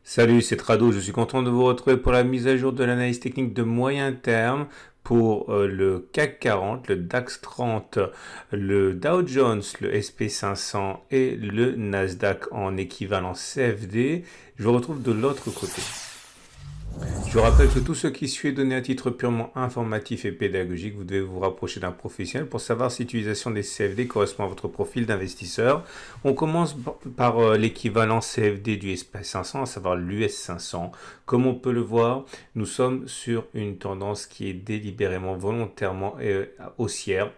Salut, c'est Trado, je suis content de vous retrouver pour la mise à jour de l'analyse technique de moyen terme pour le CAC 40, le DAX 30, le Dow Jones, le SP 500 et le Nasdaq en équivalent CFD. Je vous retrouve de l'autre côté. Je vous rappelle que tout ce qui suit est donné à titre purement informatif et pédagogique. Vous devez vous rapprocher d'un professionnel pour savoir si l'utilisation des CFD correspond à votre profil d'investisseur. On commence par l'équivalent CFD du SP500, à savoir l'US 500. Comme on peut le voir, nous sommes sur une tendance qui est délibérément, volontairement haussière.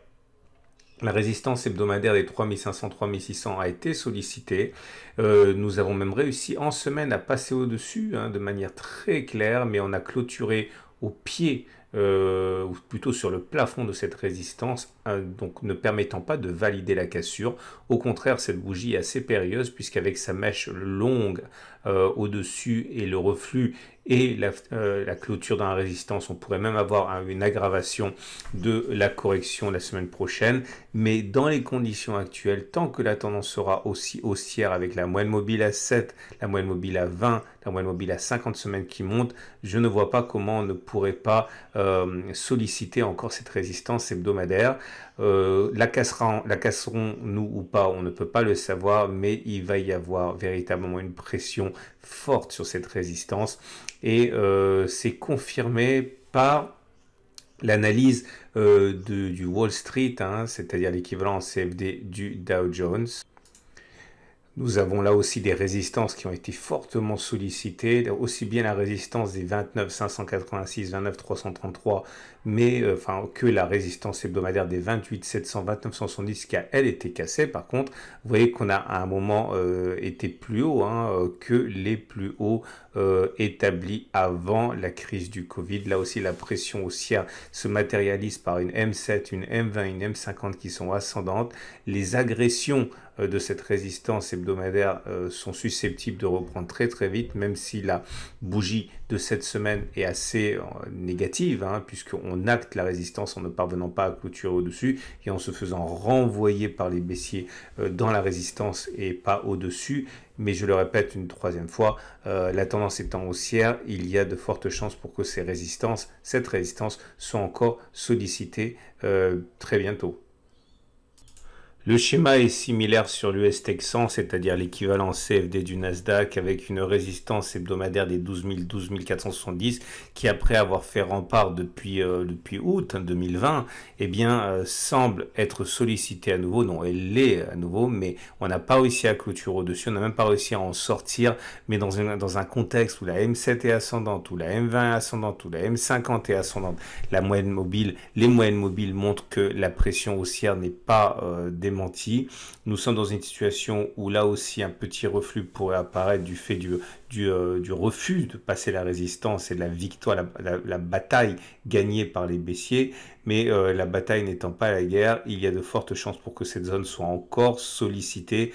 La résistance hebdomadaire des 3500-3600 a été sollicitée. Nous avons même réussi en semaine à passer au-dessus de manière très claire, mais on a clôturé au pied, ou plutôt sur le plafond de cette résistance, donc ne permettant pas de valider la cassure. Au contraire, cette bougie est assez périlleuse puisqu'avec sa mèche longue au-dessus et le reflux et la clôture dans la résistance, on pourrait même avoir une aggravation de la correction la semaine prochaine. Mais dans les conditions actuelles, tant que la tendance sera aussi haussière avec la moyenne mobile à 7, la moyenne mobile à 20, la moyenne mobile à 50 semaines qui monte, je ne vois pas comment on ne pourrait pas solliciter encore cette résistance hebdomadaire. La casserons-nous ou pas, on ne peut pas le savoir, mais il va y avoir véritablement une pression forte sur cette résistance et c'est confirmé par l'analyse du Wall Street, c'est-à-dire l'équivalent en CFD du Dow Jones. Nous avons là aussi des résistances qui ont été fortement sollicitées, aussi bien la résistance des 29 586, 29 333, mais que la résistance hebdomadaire des 28 700, 29 170 qui a elle été cassée. Par contre, vous voyez qu'on a à un moment été plus haut que les plus hauts établis avant la crise du Covid. Là aussi, la pression haussière se matérialise par une M7, une M20, une M50 qui sont ascendantes. Les agressions de cette résistance hebdomadaire sont susceptibles de reprendre très très vite, même si la bougie de cette semaine est assez négative, puisqu'on acte la résistance en ne parvenant pas à clôturer au-dessus et en se faisant renvoyer par les baissiers dans la résistance et pas au-dessus. Mais je le répète une troisième fois, la tendance étant haussière, il y a de fortes chances pour que cette résistance soit encore sollicitée très bientôt. Le schéma est similaire sur l'US Texan, c'est-à-dire l'équivalent CFD du Nasdaq avec une résistance hebdomadaire des 12 000, 12 470 qui, après avoir fait rempart depuis août 2020, semble être sollicitée à nouveau. Non, elle l'est à nouveau, mais on n'a pas réussi à clôturer au-dessus, on n'a même pas réussi à en sortir, mais dans un contexte où la M7 est ascendante, où la M20 est ascendante, où la M50 est ascendante, les moyennes mobiles montrent que la pression haussière n'est pas démontrée. Nous sommes dans une situation où là aussi un petit reflux pourrait apparaître du fait du refus de passer la résistance et de la victoire, la bataille gagnée par les baissiers. Mais la bataille n'étant pas la guerre, il y a de fortes chances pour que cette zone soit encore sollicitée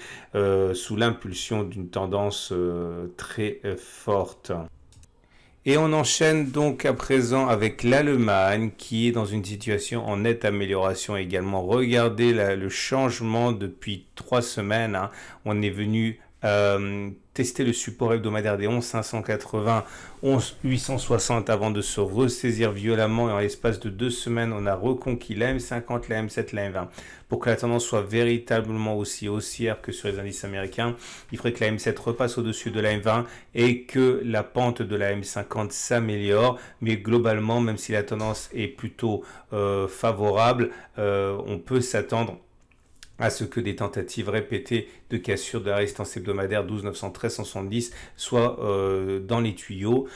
sous l'impulsion d'une tendance très forte. Et on enchaîne donc à présent avec l'Allemagne qui est dans une situation en nette amélioration également. Regardez le changement depuis 3 semaines. On est venu tester le support hebdomadaire des 11 580, 11 860 avant de se ressaisir violemment et en l'espace de 2 semaines on a reconquis la M50, la M7, la M20. Pour que la tendance soit véritablement aussi haussière que sur les indices américains, il faudrait que la M7 repasse au-dessus de la M20 et que la pente de la M50 s'améliore. Mais globalement, même si la tendance est plutôt favorable, on peut s'attendre à ce que des tentatives répétées de cassure de la résistance hebdomadaire 12 913 170 soient dans les tuyaux.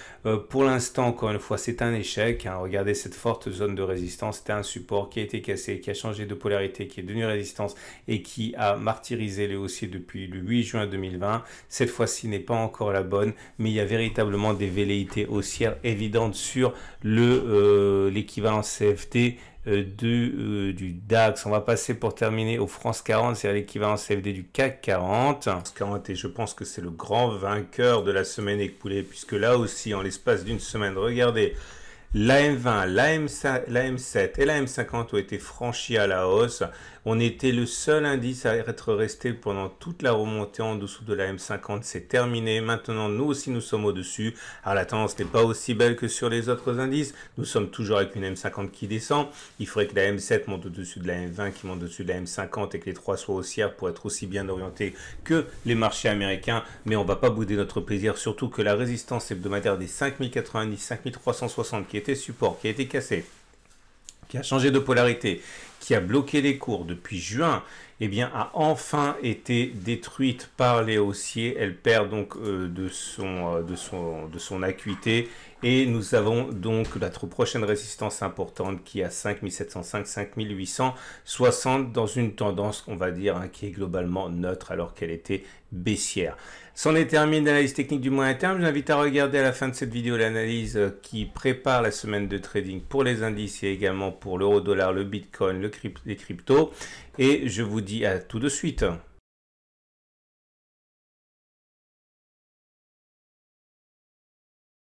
Pour l'instant, encore une fois, c'est un échec. Regardez cette forte zone de résistance. C'était un support qui a été cassé, qui a changé de polarité, qui est devenu résistance et qui a martyrisé les haussiers depuis le 8 juin 2020. Cette fois-ci n'est pas encore la bonne, mais il y a véritablement des velléités haussières évidentes sur l'équivalent CFD du DAX. On va passer pour terminer au France 40, c'est l'équivalent CFD du CAC 40. France 40, et je pense que c'est le grand vainqueur de la semaine écoulée, puisque là aussi, en l'espace d'une semaine, regardez, la M20, la M7 et la M50 ont été franchies à la hausse. On était le seul indice à être resté pendant toute la remontée en dessous de la M50. C'est terminé. Maintenant, nous aussi, nous sommes au-dessus. Alors, la tendance n'est pas aussi belle que sur les autres indices. Nous sommes toujours avec une M50 qui descend. Il faudrait que la M7 monte au-dessus de la M20, qui monte au-dessus de la M50 et que les trois soient haussières pour être aussi bien orientés que les marchés américains. Mais on ne va pas bouder notre plaisir, surtout que la résistance hebdomadaire des 5090, 5360 qui était support, qui a été cassé, qui a changé de polarité, qui a bloqué les cours depuis juin, eh bien, a enfin été détruite par les haussiers. Elle perd donc de son acuité. Et nous avons donc notre prochaine résistance importante qui est à 5705, 5860 dans une tendance, on va dire, qui est globalement neutre alors qu'elle était baissière. C'en est terminé l'analyse technique du moyen terme. Je vous invite à regarder à la fin de cette vidéo l'analyse qui prépare la semaine de trading pour les indices et également pour l'euro-dollar, le bitcoin, les cryptos. Et je vous dis à tout de suite.